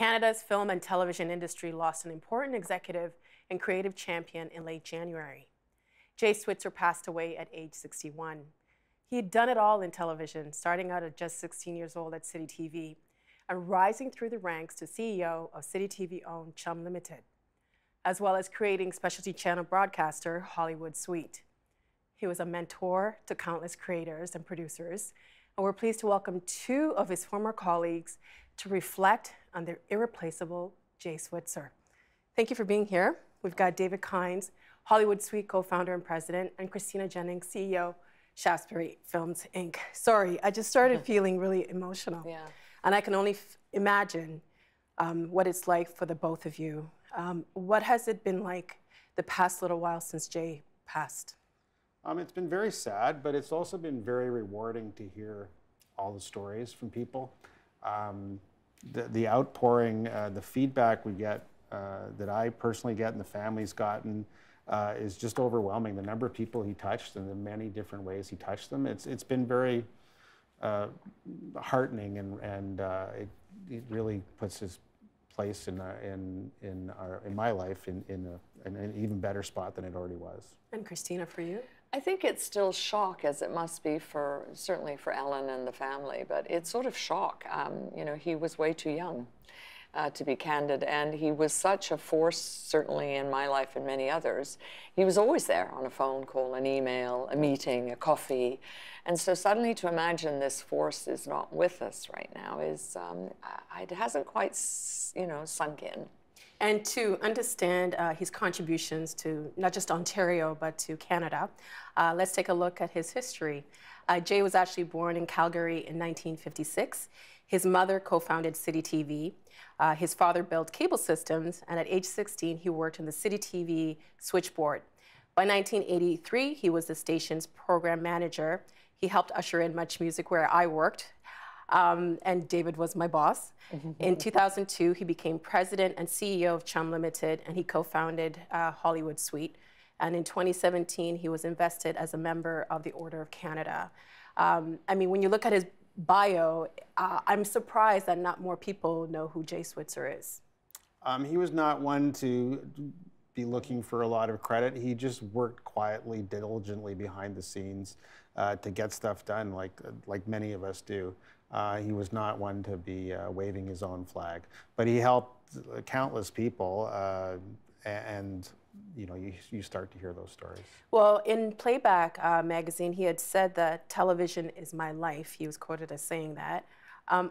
Canada's film and television industry lost an important executive and creative champion in late January. Jay Switzer passed away at age 61. He had done it all in television, starting out at just 16 years old at City TV and rising through the ranks to CEO of Citytv-owned Chum Limited, as well as creating specialty channel broadcaster Hollywood Suite. He was a mentor to countless creators and producers, and we're pleased to welcome two of his former colleagues to reflect on their irreplaceable Jay Switzer. Thank you for being here. We've got David Kynes, Hollywood Suite co-founder and president, and Christina Jennings, CEO, Shaftesbury Films, Inc. Sorry, I just started feeling really emotional. Yeah. And I can only imagine what it's like for the both of you. What has it been like the past little while since Jay passed? It's been very sad, but it's also been very rewarding to hear all the stories from people. The outpouring, the feedback we get, that I personally get and the family's gotten, is just overwhelming. The number of people he touched and the many different ways he touched them, it's been very heartening, and it really puts his place in my life in an even better spot than it already was. And Christina, for you? I think it's still shock, as it must be for certainly for Ellen and the family, but it's sort of shock. You know, he was way too young, to be candid, and he was such a force, certainly in my life and many others. He was always there on a phone call, an email, a meeting, a coffee, and so suddenly to imagine this force is not with us right now is, it hasn't quite, you know, sunk in. And to understand his contributions to not just Ontario, but to Canada, let's take a look at his history. Jay was actually born in Calgary in 1956. His mother co-founded City TV. His father built cable systems, and at age 16, he worked in the City TV switchboard. By 1983, he was the station's program manager. He helped usher in Much Music, where I worked. And David was my boss. In 2002, he became president and CEO of Chum Limited, and he co-founded Hollywood Suite. And in 2017, he was invested as a member of the Order of Canada. I mean, when you look at his bio, I'm surprised that not more people know who Jay Switzer is. He was not one to be looking for a lot of credit. He just worked quietly, diligently behind the scenes to get stuff done, like many of us do. He was not one to be waving his own flag, but he helped countless people, and you know, you start to hear those stories. Well, in Playback magazine, he had said that television is my life. He was quoted as saying that.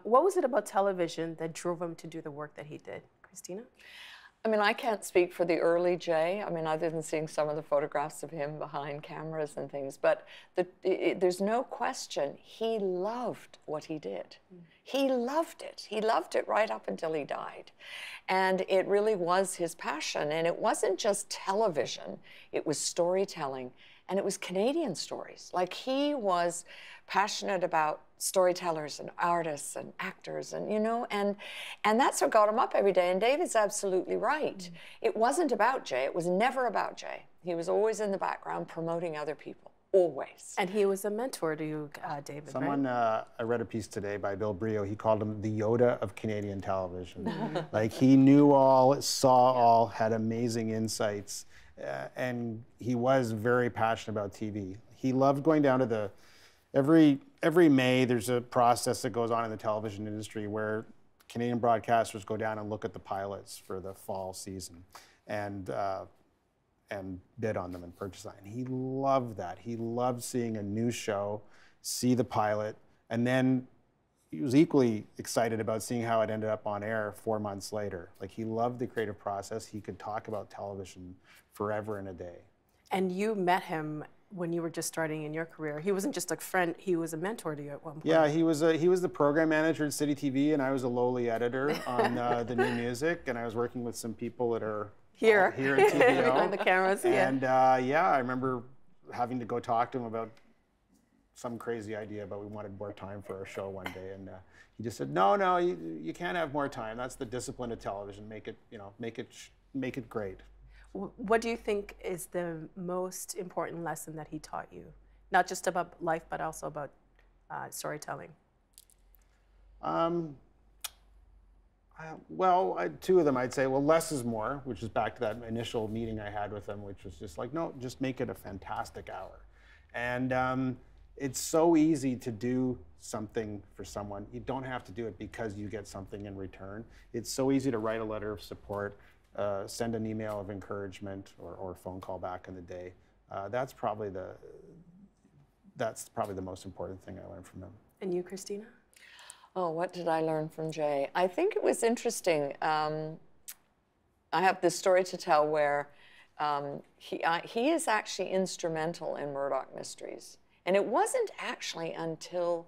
What was it about television that drove him to do the work that he did? Christina? I mean, I can't speak for the early Jay. I mean, other than seeing some of the photographs of him behind cameras and things, but there's no question he loved what he did. He loved it. He loved it right up until he died. And it really was his passion. And it wasn't just television, it was storytelling. And it was Canadian stories. Like, he was passionate about storytellers and artists and actors, and you know, and that's what got him up every day. And David's absolutely right. It wasn't about Jay. It was never about Jay. He was always in the background promoting other people, always. And he was a mentor to you, David. Someone, right? I read a piece today by Bill Brio. He called him the Yoda of Canadian television. Like, he knew all, saw all, had amazing insights. And he was very passionate about TV. He loved going down to the, every May, there's a process that goes on in the television industry where Canadian broadcasters go down and look at the pilots for the fall season and bid on them and purchase them. And he loved that. He loved seeing a new show, see the pilot, and then he was equally excited about seeing how it ended up on air 4 months later. Like, he loved the creative process. He could talk about television forever and a day. And you met him when you were just starting in your career. He wasn't just a friend, he was a mentor to you at one point. Yeah, he was the program manager at City TV, and I was a lowly editor on the new music, and I was working with some people that are here at TVO. On the cameras, and yeah, I remember having to go talk to him about some crazy idea, but we wanted more time for our show one day, and he just said, no, you can't have more time. That's the discipline of television. Make it, you know, make it great. What do you think is the most important lesson that he taught you? Not just about life, but also about storytelling. Well, two of them, I'd say, well, less is more, which is back to that initial meeting I had with them, which was just like, no, just make it a fantastic hour. And it's so easy to do something for someone. You don't have to do it because you get something in return. It's so easy to write a letter of support, send an email of encouragement, or a phone call back in the day. That's probably the most important thing I learned from him. And you, Christina? Oh, what did I learn from Jay? I think it was interesting. I have this story to tell where he is actually instrumental in Murdoch Mysteries. And it wasn't actually until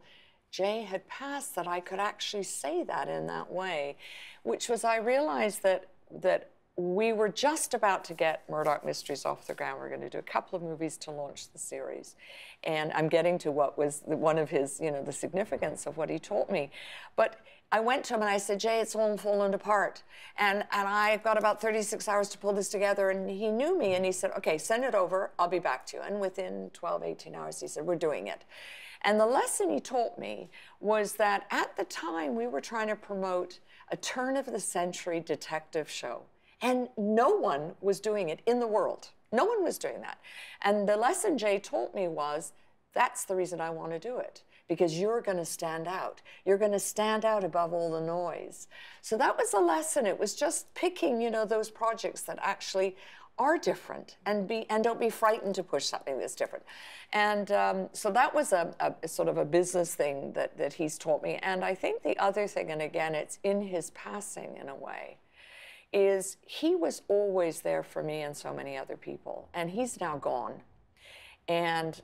Jay had passed that I could actually say that in that way, which was I realized that we were just about to get Murdoch Mysteries off the ground. We're going to do a couple of movies to launch the series. And I'm getting to what was one of his, the significance of what he taught me. But I went to him and I said, Jay, it's all falling apart. And I've got about 36 hours to pull this together. And he knew me and he said, okay, send it over. I'll be back to you. And within 12, 18 hours, he said, we're doing it. And the lesson he taught me was that at the time we were trying to promote a turn-of-the-century detective show. And no one was doing it in the world. No one was doing that. And the lesson Jay taught me was, that's the reason I want to do it, because you're going to stand out. You're going to stand out above all the noise. So that was a lesson. It was just picking, those projects that actually are different and don't be frightened to push something that's different. And so that was a sort of a business thing that he's taught me. And I think the other thing, and again, it's in his passing in a way, is he was always there for me and so many other people, and he's now gone. And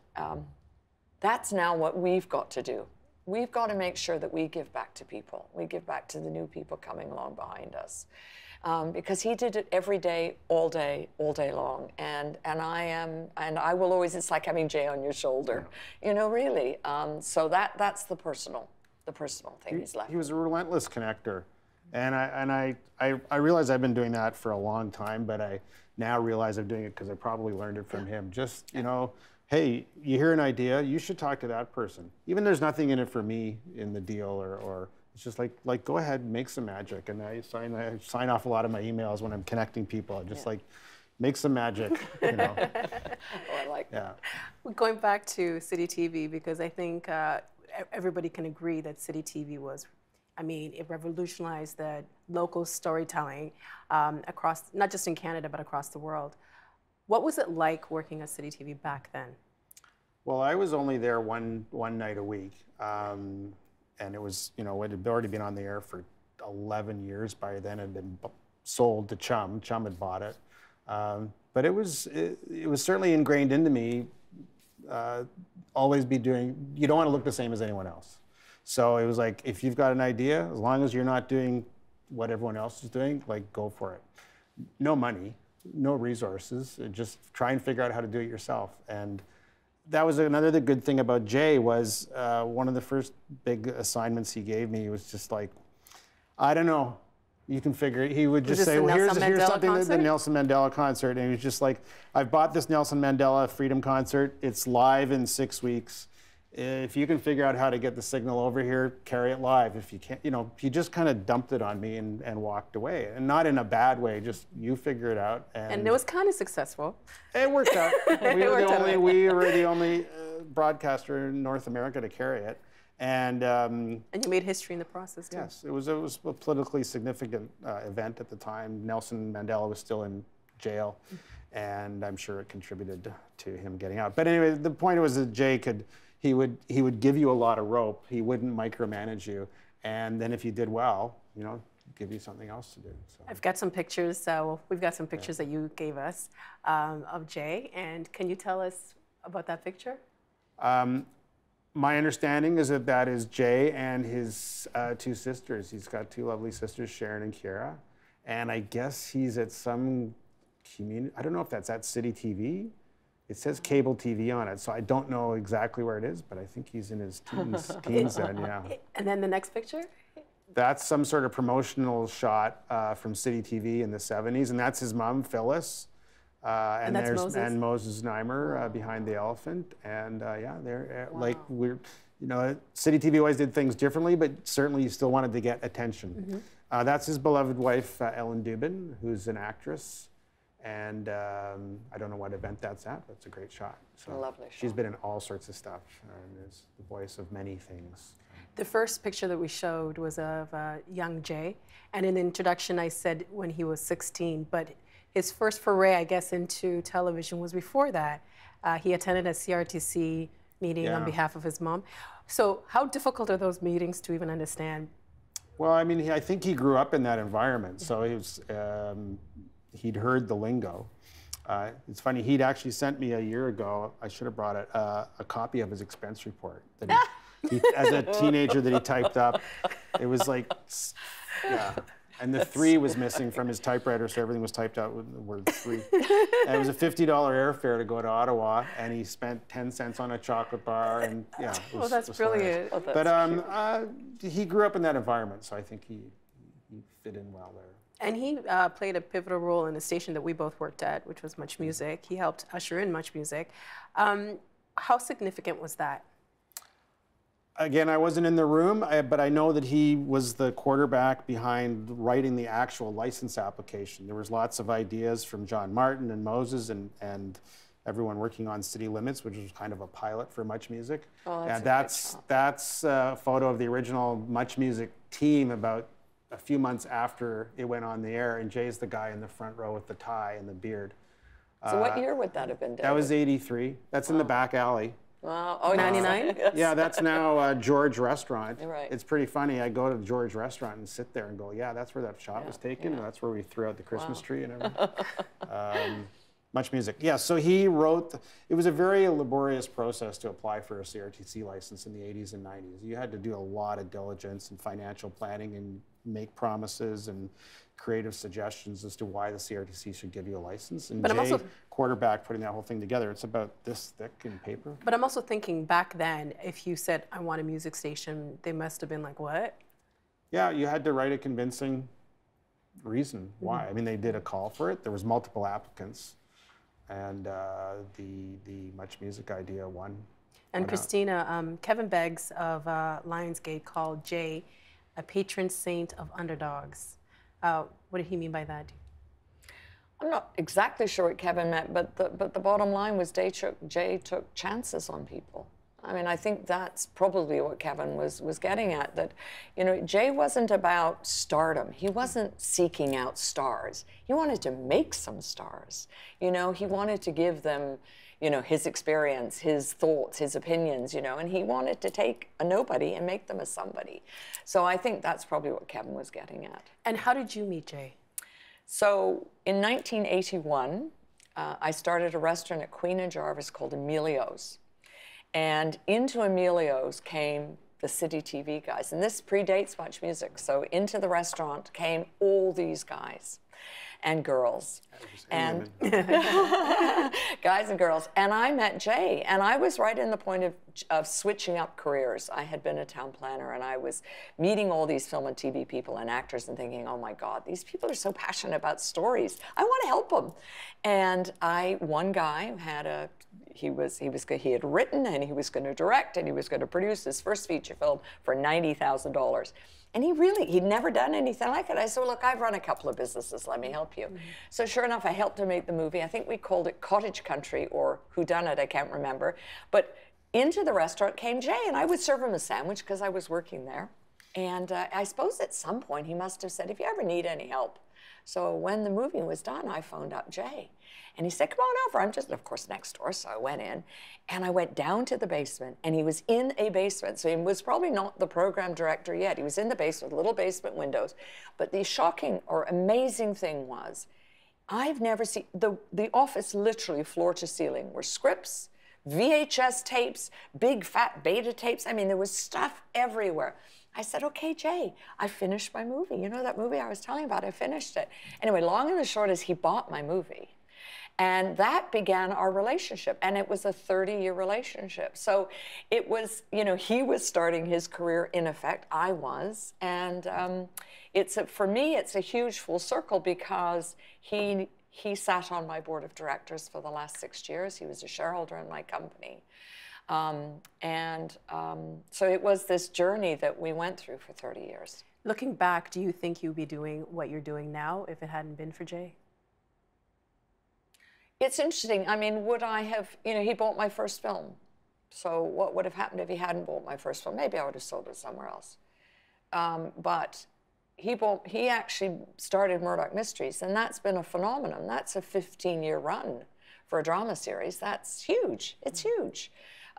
that's now what we've got to do. We've got to make sure that we give back to people. We give back to the new people coming along behind us. Because he did it every day, all day long. And I will always, it's like having Jay on your shoulder, really. So that's the personal thing he's left. He was a relentless connector. And I realize I've been doing that for a long time, but I now realize I'm doing it because I probably learned it from him. Just, hey, you hear an idea, you should talk to that person. Even there's nothing in it for me in the deal, or it's just like go ahead, make some magic. And I sign off a lot of my emails when I'm connecting people. I'm just like, make some magic, Oh, I like that. Going back to City TV, because I think everybody can agree that City TV was, it revolutionized the local storytelling across, not just in Canada, but across the world. What was it like working at City TV back then? Well, I was only there one night a week. And it was, it had already been on the air for 11 years by then. It had been sold to Chum. Chum had bought it. But it was certainly ingrained into me, always be doing, you don't want to look the same as anyone else. So it was like, if you've got an idea, as long as you're not doing what everyone else is doing, go for it. No money, no resources, just try and figure out how to do it yourself. And that was another good thing about Jay was one of the first big assignments he gave me was just like, I don't know, you can figure it. He would just say, well, here's something, the Nelson Mandela concert. And he was just like, I've bought this Nelson Mandela Freedom concert. It's live in 6 weeks. If you can figure out how to get the signal over here, carry it live. If you can't, he just kind of dumped it on me and walked away. And not in a bad way, just you figure it out. And it was kind of successful. It worked out. We were the only broadcaster in North America to carry it. And you made history in the process too. Yes, it was a politically significant event at the time. Nelson Mandela was still in jail, and I'm sure it contributed to him getting out. But anyway, the point was that Jay he would give you a lot of rope. He wouldn't micromanage you, and then if you did well, give you something else to do. So. I've got some pictures. So we've got some pictures that you gave us of Jay, and can you tell us about that picture? My understanding is that is Jay and his two sisters. He's got two lovely sisters, Sharon and Kiara, and I guess he's at some community. I don't know if that's at City TV. It says cable TV on it, so I don't know exactly where it is, but I think he's in his teens then, yeah. And then the next picture? That's some sort of promotional shot from City TV in the 70s, and that's his mom, Phyllis. And that's there's Moses? And Moses Neimer behind the elephant, and they're City TV always did things differently, but certainly you still wanted to get attention. That's his beloved wife, Ellen Dubin, who's an actress. And I don't know what event that's at, but it's a great shot. So A lovely shot. she's been in all sorts of stuff and is the voice of many things. The first picture that we showed was of young Jay. And in the introduction, I said when he was 16, but his first foray, I guess, into television was before that. He attended a CRTC meeting on behalf of his mom. So how difficult are those meetings to even understand? Well, I mean, I think he grew up in that environment. So he was, he'd heard the lingo. It's funny, he'd actually sent me a year ago, I should have brought it, a copy of his expense report that he, as a teenager that he typed up. It was like, yeah. And the 3 was missing from his typewriter, so everything was typed out with the word 3. And it was a $50 airfare to go to Ottawa, and he spent 10 cents on a chocolate bar, and yeah. It was, that's brilliant. Oh, that's he grew up in that environment, so I think he fit in well there. And he played a pivotal role in the station that we both worked at, which was Much Music. He helped usher in Much Music. How significant was that? Again, I wasn't in the room, but I know that he was the quarterback behind writing the actual license application. There was lots of ideas from John Martin and Moses and everyone working on City Limits, which was kind of a pilot for Much Music. Oh, and that's a photo of the original Much Music team about a few months after it went on the air, and Jay's the guy in the front row with the tie and the beard. So what year would that have been, David? That was 83. That's in the back alley. Wow. Oh, 99? Yes. Yeah, that's now George Restaurant. Right. It's pretty funny. I go to George Restaurant and sit there and go, yeah, that's where that shot was taken. And that's where we threw out the Christmas tree and everything. Much Music. Yeah, so he wrote, it was a very laborious process to apply for a CRTC license in the 80s and 90s. You had to do a lot of diligence and financial planning and make promises and creative suggestions as to why the CRTC should give you a license. And but Jay quarterback putting that whole thing together. It's about this thick in paper. But I'm also thinking back then, if you said, I want a music station, they must have been like, what? Yeah, you had to write a convincing reason why. I mean, they did a call for it. There was multiple applicants. And the Much Music idea won. And Christina, Kevin Beggs of Lionsgate called Jay a patron saint of underdogs. What did he mean by that? I'm not exactly sure what Kevin meant, but the bottom line was Jay took chances on people. I mean, I think that's probably what Kevin was getting at, that, you know, Jay wasn't about stardom. He wasn't seeking out stars. He wanted to make some stars. You know, he wanted to give them, you know, his experience, his thoughts, his opinions, you know, and he wanted to take a nobody and make them a somebody. So I think that's probably what Kevin was getting at. And how did you meet Jay? So in 1981, I started a restaurant at Queen and Jarvis called Emilio's. And into Emilio's came the City TV guys. And this predates Much Music. So into the restaurant came all these guys and girls. And guys and girls. And I met Jay. And I was right in the point of switching up careers. I had been a town planner, and I was meeting all these film and TV people and actors and thinking, oh my God, these people are so passionate about stories. I want to help them. And one guy had he had written, and he was going to direct, and he was going to produce his first feature film for $90,000. And he'd never done anything like it. I said, well, look, I've run a couple of businesses. Let me help you. So sure enough, I helped him make the movie. I think we called it Cottage Country or Whodunit, I can't remember. But into the restaurant came Jay, and I would serve him a sandwich because I was working there. And I suppose at some point he must have said, if you ever need any help. So when the movie was done, I phoned up Jay. And he said, come on over. I'm just, of course, next door. So I went in, and I went down to the basement, and he was in a basement. So he was probably not the program director yet. He was in the basement, little basement windows. But the shocking or amazing thing was, I've never seen, the office literally floor to ceiling were scripts, VHS tapes, big fat beta tapes. I mean, there was stuff everywhere. I said, okay, Jay, I finished my movie. You know that movie I was telling you about? I finished it. Anyway, long and the short is he bought my movie. And that began our relationship. And it was a 30-year relationship. So it was, you know, he was starting his career, in effect, I was. And for me, it's a huge full circle because he sat on my board of directors for the last 6 years. He was a shareholder in my company. So it was this journey that we went through for 30 years. Looking back, do you think you'd be doing what you're doing now if it hadn't been for Jay? It's interesting. I mean, would I have, you know, he bought my first film. So what would have happened if he hadn't bought my first film? Maybe I would have sold it somewhere else. But he actually started Murdoch Mysteries, and that's been a phenomenon. That's a 15-year run for a drama series. That's huge. It's huge.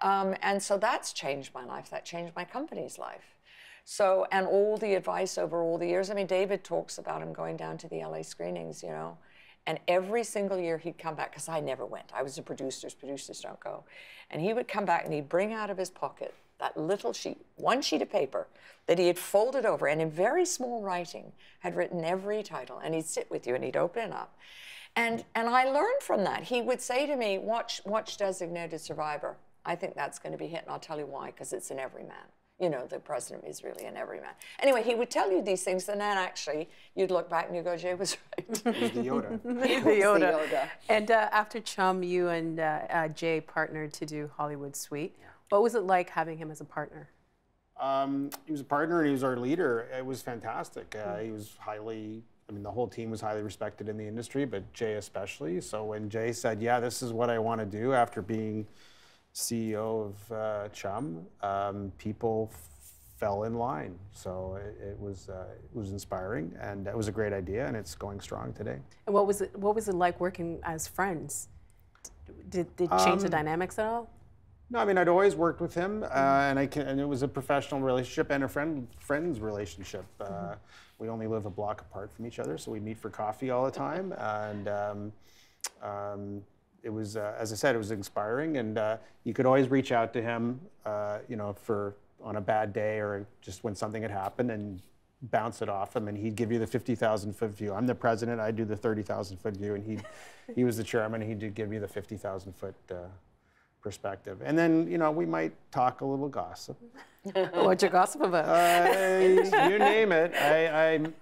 And so that's changed my life. That changed my company's life. So, and all the advice over all the years. I mean, David talks about him going down to the LA screenings, you know, and every single year he'd come back, because I never went. I was a producer. Producers don't go. And he would come back and he'd bring out of his pocket that little sheet, one sheet of paper that he had folded over and in very small writing had written every title. And he'd sit with you and he'd open it up. And I learned from that. He would say to me, watch Designated Survivor. I think that's going to be hit, and I'll tell you why, because it's an everyman. You know, the president is really an everyman. Anyway, he would tell you these things, and then actually you'd look back and you go, Jay was right. He's the Yoda. The Yoda. And after Chum, you and Jay partnered to do Hollywood Suite. Yeah. What was it like having him as a partner? He was a partner and he was our leader. It was fantastic. He was highly, I mean, the whole team was highly respected in the industry, but Jay especially. So when Jay said, yeah, this is what I want to do after being CEO of Chum, people fell in line. So it was inspiring, and it was a great idea, and it's going strong today. And what was it like working as friends? Did it change the dynamics at all? No, I mean, I'd always worked with him, and it was a professional relationship and a friend's relationship. We only live a block apart from each other, so we meet for coffee all the time, and it was, as I said, it was inspiring, and you could always reach out to him, you know, on a bad day or just when something had happened, and bounce it off him, and he'd give you the 50,000-foot view. I'm the president, I do the 30,000-foot view, and he was the chairman, and he did give me the 50,000-foot perspective. And then, you know, we might talk a little gossip. What'd you gossip about? You name it.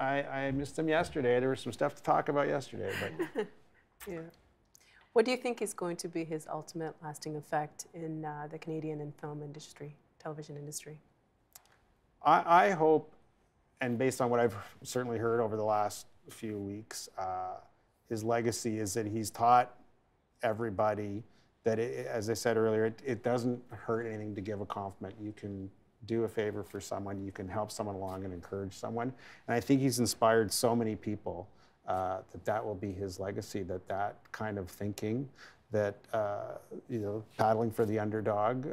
I missed him yesterday. There was some stuff to talk about yesterday. But yeah. What do you think is going to be his ultimate lasting effect in the Canadian and film industry, television industry? I hope, and based on what I've certainly heard over the last few weeks, his legacy is that he's taught everybody that, as I said earlier, it doesn't hurt anything to give a compliment. You can do a favor for someone, you can help someone along and encourage someone. And I think he's inspired so many people that will be his legacy, that kind of thinking, that you know, paddling for the underdog,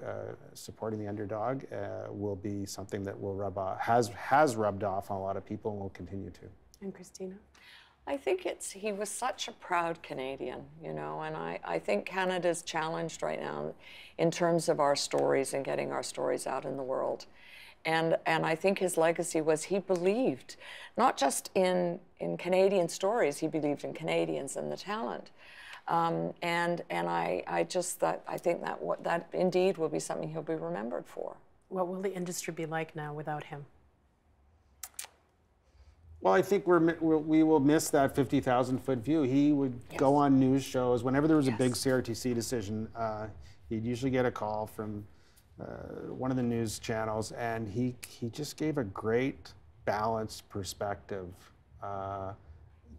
supporting the underdog will be something that will rub off, has rubbed off on a lot of people and will continue to. And Christina? I think he was such a proud Canadian, you know, and I think Canada's challenged right now in terms of our stories and getting our stories out in the world. And I think his legacy was he believed not just in Canadian stories, he believed in Canadians and the talent. And I think that indeed will be something he'll be remembered for. What will the industry be like now without him? Well, I think we will miss that 50,000-foot view. He would go on news shows. Whenever there was a big CRTC decision, he'd usually get a call from one of the news channels, and he just gave a great, balanced perspective.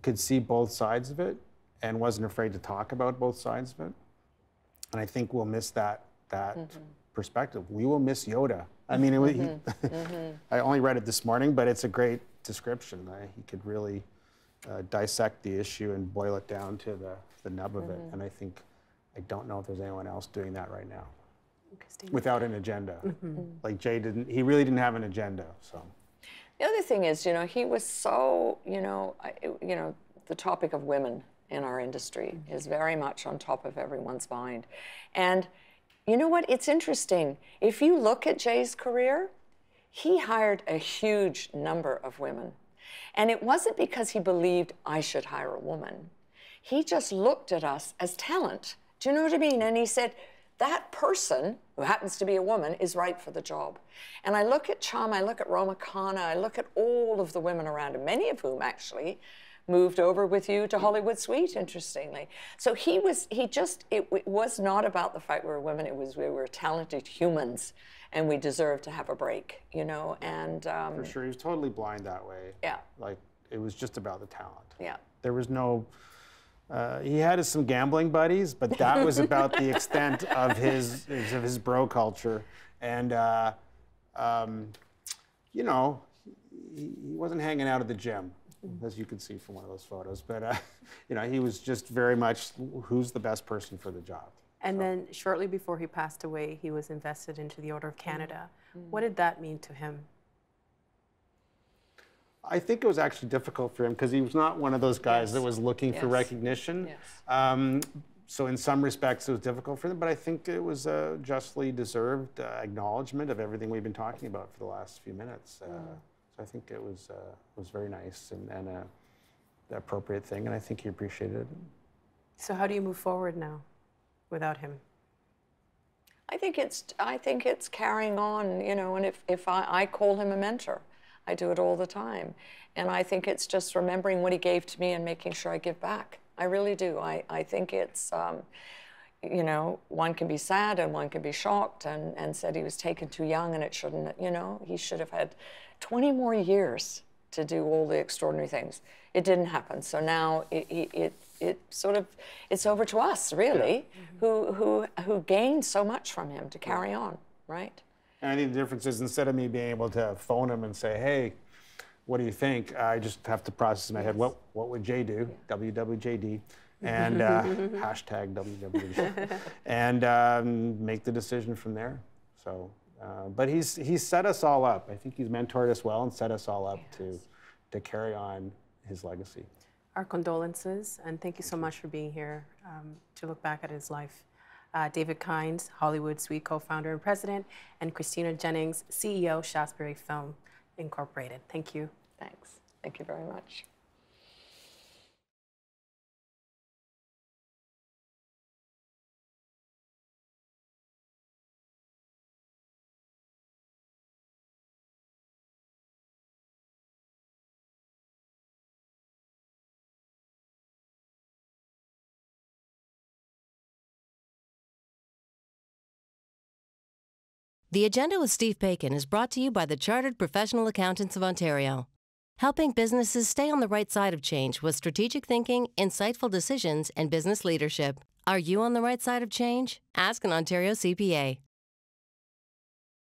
Could see both sides of it, and wasn't afraid to talk about both sides of it. And I think we'll miss that perspective. We will miss Yoda. I mean, I only read it this morning, but it's a great description. He could really dissect the issue and boil it down to the nub of it. And I don't know if there's anyone else doing that right now without an agenda. Like Jay he really didn't have an agenda. So the other thing is, you know, he was so, you know, the topic of women in our industry is very much on top of everyone's mind. And you know what? It's interesting. If you look at Jay's career, he hired a huge number of women. And it wasn't because he believed I should hire a woman. He just looked at us as talent. Do you know what I mean? And he said, that person, who happens to be a woman, is right for the job. And I look at Chum, I look at Roma Khanna, I look at all of the women around him, many of whom actually moved over with you to Hollywood Suite, interestingly. So it was not about the fact we were women, it was we were talented humans and we deserved to have a break, you know, and... For sure, he was totally blind that way. Yeah. Like, it was just about the talent. Yeah. There was no... he had some gambling buddies, but that was about the extent of his bro culture. And, you know, he wasn't hanging out at the gym, as you can see from one of those photos. But, you know, he was just very much who's the best person for the job. And then shortly before he passed away, he was invested into the Order of Canada. What did that mean to him? I think it was actually difficult for him because he was not one of those guys that was looking for recognition. Yes. So in some respects, it was difficult for them, but I think it was a justly deserved acknowledgement of everything we've been talking about for the last few minutes. So I think it was very nice and the appropriate thing, and I think he appreciated it. So how do you move forward now without him? I think it's carrying on, you know, and if I call him a mentor. I do it all the time. And I think it's just remembering what he gave to me and making sure I give back. I really do. I think it's, you know, one can be sad and one can be shocked and said he was taken too young and it shouldn't, you know, he should have had 20 more years to do all the extraordinary things. It didn't happen. So now it sort of, it's over to us, really, who gained so much from him to carry on, right? And I think the difference is instead of me being able to phone him and say, hey, what do you think? I just have to process in my head, what would Jay do? WWJD. And hashtag WWJD. And make the decision from there. So, but he's set us all up. I think he's mentored us well and set us all up to carry on his legacy. Our condolences, and thank you so much for being here to look back at his life. David Kynes, Hollywood Suite co-founder and president, and Christina Jennings, CEO, Shaftesbury Film Incorporated. Thank you. Thanks. Thank you very much. The Agenda with Steve Paikin is brought to you by the Chartered Professional Accountants of Ontario, helping businesses stay on the right side of change with strategic thinking, insightful decisions, and business leadership. Are you on the right side of change? Ask an Ontario CPA.